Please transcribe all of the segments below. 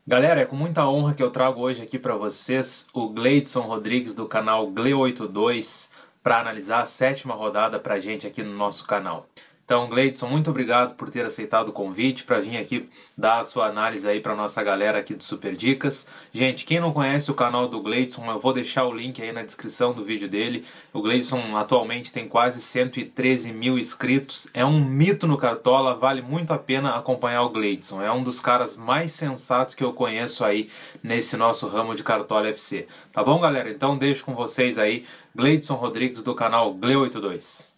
Galera, é com muita honra que eu trago hoje aqui para vocês o Gleidson Rodrigues do canal Gle82 para analisar a sétima rodada para a gente aqui no nosso canal. Então, Gleidson, muito obrigado por ter aceitado o convite para vir aqui dar a sua análise aí para nossa galera aqui do Super Dicas. Gente, quem não conhece o canal do Gleidson, eu vou deixar o link aí na descrição do vídeo dele. O Gleidson atualmente tem quase 113 mil inscritos, é um mito no Cartola, vale muito a pena acompanhar o Gleidson. É um dos caras mais sensatos que eu conheço aí nesse nosso ramo de Cartola FC. Tá bom, galera? Então deixo com vocês aí Gleidson Rodrigues do canal Gle82.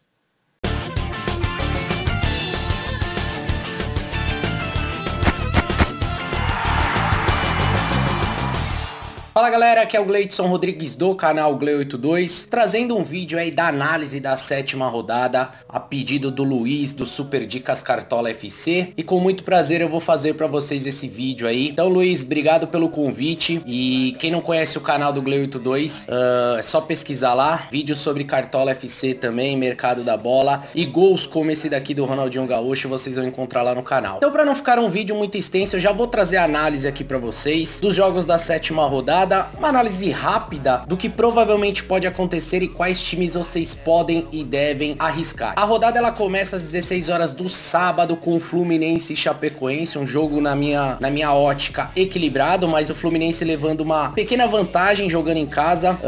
Fala galera, aqui é o Gleidson Rodrigues do canal Gle82, trazendo um vídeo aí da análise da sétima rodada, a pedido do Luiz do Super Dicas Cartola FC, e com muito prazer eu vou fazer pra vocês esse vídeo aí. Então Luiz, obrigado pelo convite, e quem não conhece o canal do Gle82, é só pesquisar lá, vídeos sobre Cartola FC também, mercado da bola, e gols como esse daqui do Ronaldinho Gaúcho vocês vão encontrar lá no canal. Então pra não ficar um vídeo muito extenso, eu já vou trazer a análise aqui pra vocês dos jogos da sétima rodada, uma análise rápida do que provavelmente pode acontecer e quais times vocês podem e devem arriscar. A rodada ela começa às 16 horas do sábado com Fluminense e Chapecoense, um jogo na minha ótica equilibrado, mas o Fluminense levando uma pequena vantagem jogando em casa.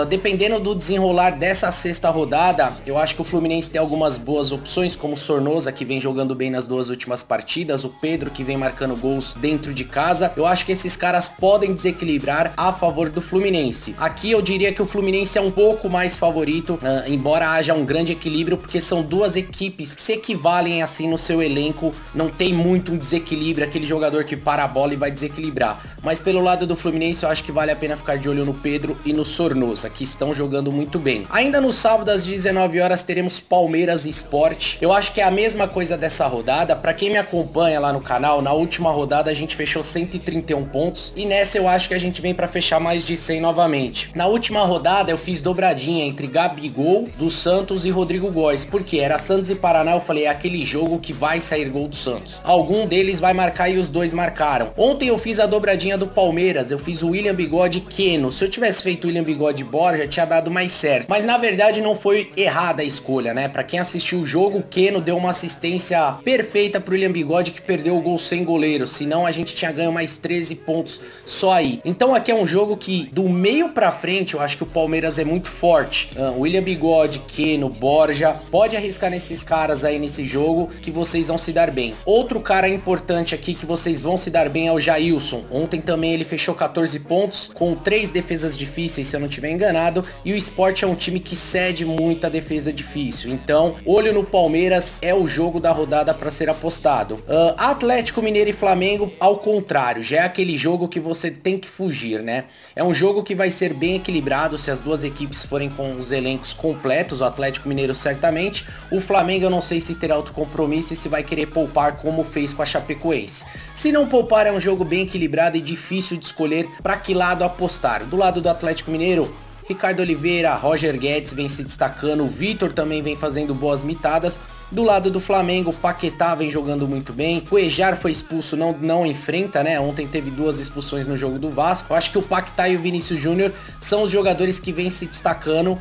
Dependendo do desenrolar dessa sexta rodada, eu acho que o Fluminense tem algumas boas opções, como o Sornosa, que vem jogando bem nas duas últimas partidas, o Pedro, que vem marcando gols dentro de casa. Eu acho que esses caras podem desequilibrar a favor do Fluminense. Aqui eu diria que o Fluminense é um pouco mais favorito, embora haja um grande equilíbrio, porque são duas equipes que se equivalem assim no seu elenco, não tem muito um desequilíbrio, aquele jogador que para a bola e vai desequilibrar. Mas pelo lado do Fluminense eu acho que vale a pena ficar de olho no Pedro e no Sornosa, que estão jogando muito bem. Ainda no sábado às 19 horas teremos Palmeiras e Sport. Eu acho que é a mesma coisa dessa rodada. Para quem me acompanha lá no canal, na última rodada a gente fechou 131 pontos e nessa eu acho que a gente vem para fechar mais de 100 novamente. Na última rodada eu fiz dobradinha entre Gabigol, do Santos e Rodrigo Góes, porque era Santos e Paraná, eu falei, é aquele jogo que vai sair gol do Santos. Algum deles vai marcar e os dois marcaram. Ontem eu fiz a dobradinha do Palmeiras, eu fiz o William Bigode e Keno. Se eu tivesse feito o William Bigode e Borja, tinha dado mais certo. Mas na verdade não foi errada a escolha, né? Pra quem assistiu o jogo, o Keno deu uma assistência perfeita pro William Bigode, que perdeu o gol sem goleiro, senão a gente tinha ganho mais 13 pontos só aí. Então aqui é um jogo que do meio pra frente eu acho que o Palmeiras é muito forte. William Bigode, Keno, Borja, pode arriscar nesses caras aí nesse jogo que vocês vão se dar bem. Outro cara importante aqui que vocês vão se dar bem é o Jailson. Ontem também ele fechou 14 pontos com 3 defesas difíceis, se eu não tiver enganado, e o Sport é um time que cede muita defesa difícil. Então, olho no Palmeiras, é o jogo da rodada para ser apostado. Atlético Mineiro e Flamengo, ao contrário, já é aquele jogo que você tem que fugir, né? É um jogo que vai ser bem equilibrado se as duas equipes forem com os elencos completos, o Atlético Mineiro certamente, o Flamengo eu não sei se terá outro compromisso e se vai querer poupar como fez com a Chapecoense. Se não poupar, é um jogo bem equilibrado e difícil de escolher para que lado apostar. Do lado do Atlético Mineiro, Ricardo Oliveira, Roger Guedes vem se destacando, o Vitor também vem fazendo boas mitadas. Do lado do Flamengo, Paquetá vem jogando muito bem. Cuejar foi expulso, não enfrenta, né? Ontem teve 2 expulsões no jogo do Vasco. Eu acho que o Paquetá e o Vinícius Júnior são os jogadores que vêm se destacando.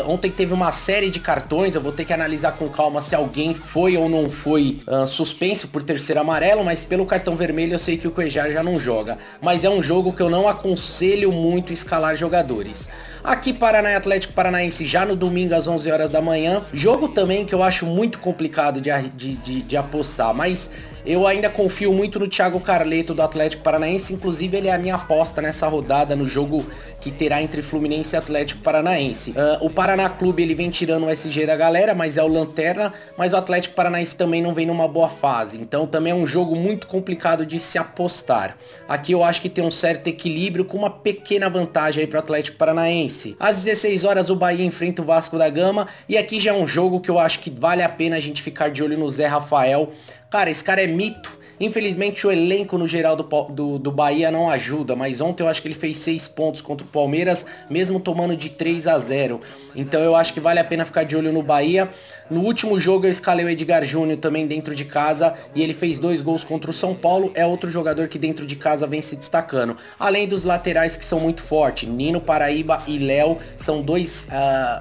Ontem teve uma série de cartões, eu vou ter que analisar com calma se alguém foi ou não foi suspenso por terceiro amarelo, mas pelo cartão vermelho eu sei que o Cuejar já não joga. Mas é um jogo que eu não aconselho muito escalar jogadores. Aqui Paraná e Atlético Paranaense já no domingo às 11 horas da manhã. Jogo também que eu acho muito complicado de apostar, mas eu ainda confio muito no Thiago Carleto do Atlético Paranaense, inclusive ele é a minha aposta nessa rodada no jogo que terá entre Fluminense e Atlético Paranaense. O Paraná Clube ele vem tirando o SG da galera, mas é o lanterna, mas o Atlético Paranaense também não vem numa boa fase, então também é um jogo muito complicado de se apostar. Aqui eu acho que tem um certo equilíbrio com uma pequena vantagem aí para o Atlético Paranaense. Às 16 horas o Bahia enfrenta o Vasco da Gama e aqui já é um jogo que eu acho que vale a pena a gente ficar de olho no Zé Rafael. Cara, esse cara é mito. Infelizmente o elenco no geral do Bahia não ajuda, mas ontem eu acho que ele fez 6 pontos contra o Palmeiras, mesmo tomando de 3-0. Então eu acho que vale a pena ficar de olho no Bahia. No último jogo eu escalei o Edgar Júnior também dentro de casa e ele fez 2 gols contra o São Paulo. É outro jogador que dentro de casa vem se destacando. Além dos laterais que são muito fortes, Nino Paraíba e Léo são 2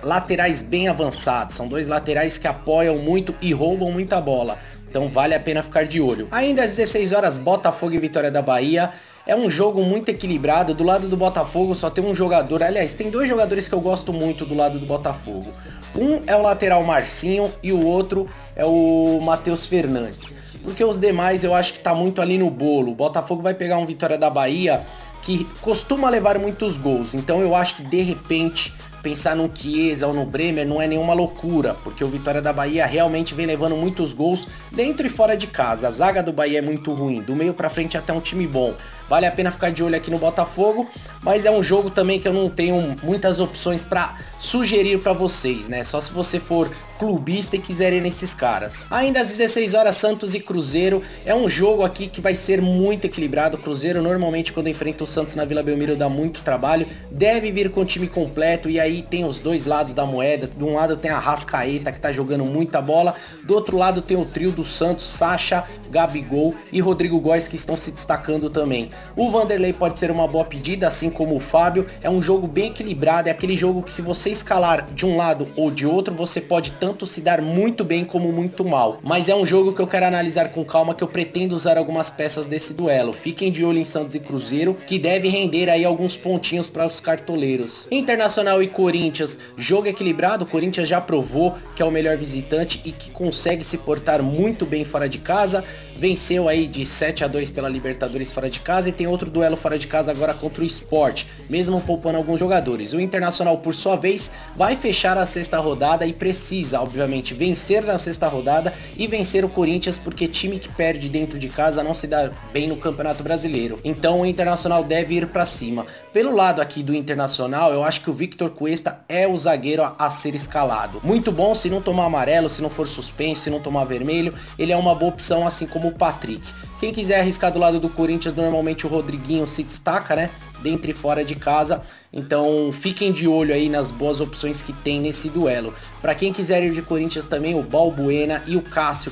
laterais bem avançados. São 2 laterais que apoiam muito e roubam muita bola. Então vale a pena ficar de olho. Ainda às 16 horas, Botafogo e Vitória da Bahia. É um jogo muito equilibrado. Do lado do Botafogo só tem um jogador. Aliás, tem 2 jogadores que eu gosto muito do lado do Botafogo. Um é o lateral Marcinho e o outro é o Matheus Fernandes. Porque os demais eu acho que tá muito ali no bolo. O Botafogo vai pegar um Vitória da Bahia que costuma levar muitos gols. Então eu acho que de repente pensar no Chiesa ou no Bremer não é nenhuma loucura, porque o Vitória da Bahia realmente vem levando muitos gols dentro e fora de casa. A zaga do Bahia é muito ruim, do meio pra frente até um time bom. Vale a pena ficar de olho aqui no Botafogo, mas é um jogo também que eu não tenho muitas opções pra sugerir pra vocês, né? Só se você for clubista e quiser ir nesses caras. Ainda às 16 horas, Santos e Cruzeiro. É um jogo aqui que vai ser muito equilibrado. O Cruzeiro normalmente quando enfrenta o Santos na Vila Belmiro dá muito trabalho. Deve vir com o time completo e aí tem os 2 lados da moeda. De um lado tem a Arrascaeta que tá jogando muita bola. Do outro lado tem o trio do Santos, Sacha, Gabigol e Rodrigo Góes que estão se destacando também. O Vanderlei pode ser uma boa pedida, assim como o Fábio. É um jogo bem equilibrado, é aquele jogo que se você escalar de um lado ou de outro, você pode tanto se dar muito bem como muito mal. Mas é um jogo que eu quero analisar com calma, que eu pretendo usar algumas peças desse duelo. Fiquem de olho em Santos e Cruzeiro, que deve render aí alguns pontinhos para os cartoleiros. Internacional e Corinthians, jogo equilibrado. O Corinthians já provou que é o melhor visitante e que consegue se portar muito bem fora de casa. Venceu aí de 7-2 pela Libertadores fora de casa e tem outro duelo fora de casa agora contra o Sport, mesmo poupando alguns jogadores. O Internacional, por sua vez, vai fechar a 6ª rodada e precisa, obviamente, vencer na 6ª rodada e vencer o Corinthians, porque time que perde dentro de casa não se dá bem no Campeonato Brasileiro. Então o Internacional deve ir pra cima. Pelo lado aqui do Internacional, eu acho que o Victor Cuesta é o zagueiro a ser escalado. Muito bom, se não tomar amarelo, se não for suspenso, se não tomar vermelho, ele é uma boa opção, assim como o Patrick. Quem quiser arriscar do lado do Corinthians, normalmente o Rodriguinho se destaca, né? Dentro e fora de casa. Então fiquem de olho aí nas boas opções que tem nesse duelo. Para quem quiser ir de Corinthians também, o Balbuena e o Cássio,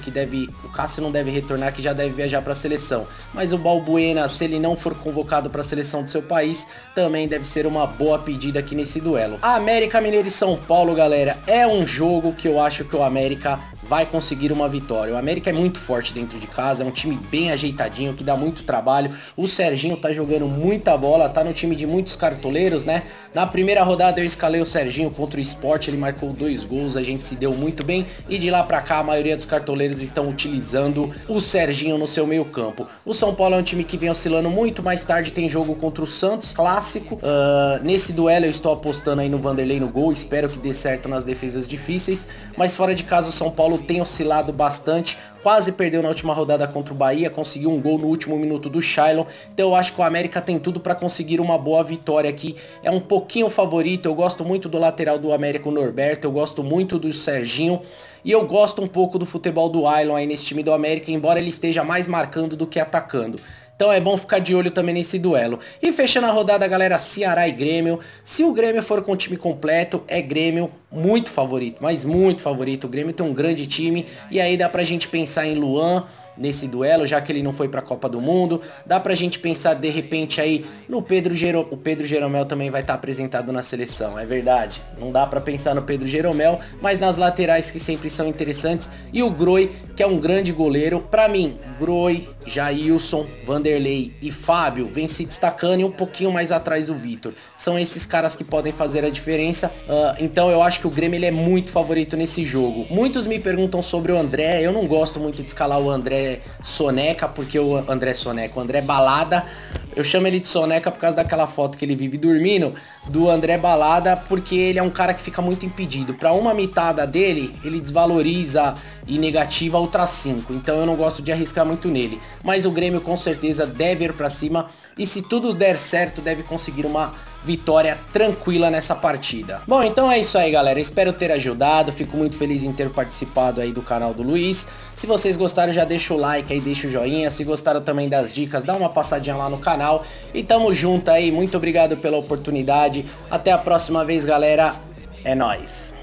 o Cássio não deve retornar, que já deve viajar para a seleção. Mas o Balbuena, se ele não for convocado para a seleção do seu país, também deve ser uma boa pedida aqui nesse duelo. A América Mineiro e São Paulo, galera, é um jogo que eu acho que o América vai conseguir uma vitória. O América é muito forte dentro de casa, é um time bem ajeitadinho, que dá muito trabalho. O Serginho tá jogando muita bola, tá no time de muitos cartoleiros, né? Na primeira rodada eu escalei o Serginho contra o Sport, ele marcou 2 gols, a gente se deu muito bem. E de lá pra cá, a maioria dos cartoleiros estão utilizando o Serginho no seu meio campo. O São Paulo é um time que vem oscilando muito, mais tarde tem jogo contra o Santos, clássico. Nesse duelo eu estou apostando aí no Vanderlei no gol, espero que dê certo nas defesas difíceis. Mas fora de casa o São Paulo tem oscilado bastante, quase perdeu na última rodada contra o Bahia, conseguiu um gol no último minuto do Shailon, então eu acho que o América tem tudo para conseguir uma boa vitória aqui, é um pouquinho favorito. Eu gosto muito do lateral do América, o Norberto, eu gosto muito do Serginho, e eu gosto um pouco do futebol do Ailon aí nesse time do América, embora ele esteja mais marcando do que atacando. Então é bom ficar de olho também nesse duelo. E fechando a rodada, galera, Ceará e Grêmio. Se o Grêmio for com o time completo, é Grêmio muito favorito, mas muito favorito. O Grêmio tem um grande time e aí dá pra gente pensar em Luan nesse duelo, já que ele não foi pra Copa do Mundo. Dá pra gente pensar de repente aí no Pedro Jeromel. O Pedro Jeromel também vai estar apresentado na seleção, é verdade. Não dá pra pensar no Pedro Jeromel, mas nas laterais que sempre são interessantes. E o Groi, que é um grande goleiro. Pra mim, Groi, Jailson, Vanderlei e Fábio vem se destacando e um pouquinho mais atrás do Vitor. São esses caras que podem fazer a diferença. Então eu acho que o Grêmio ele é muito favorito nesse jogo. Muitos me perguntam sobre o André. Eu não gosto muito de escalar o André Soneca, porque o André Balada, eu chamo ele de Soneca por causa daquela foto que ele vive dormindo, do André Balada, porque ele é um cara que fica muito impedido. Pra uma mitada dele, ele desvaloriza e negativa outras 5. Então eu não gosto de arriscar muito nele. Mas o Grêmio com certeza deve ir pra cima. E se tudo der certo, deve conseguir uma vitória tranquila nessa partida. Bom, então é isso aí, galera. Espero ter ajudado. Fico muito feliz em ter participado aí do canal do Luiz. Se vocês gostaram, já deixa o like aí, deixa o joinha. Se gostaram também das dicas, dá uma passadinha lá no canal. E tamo junto aí. Muito obrigado pela oportunidade. Até a próxima vez, galera. É nóis.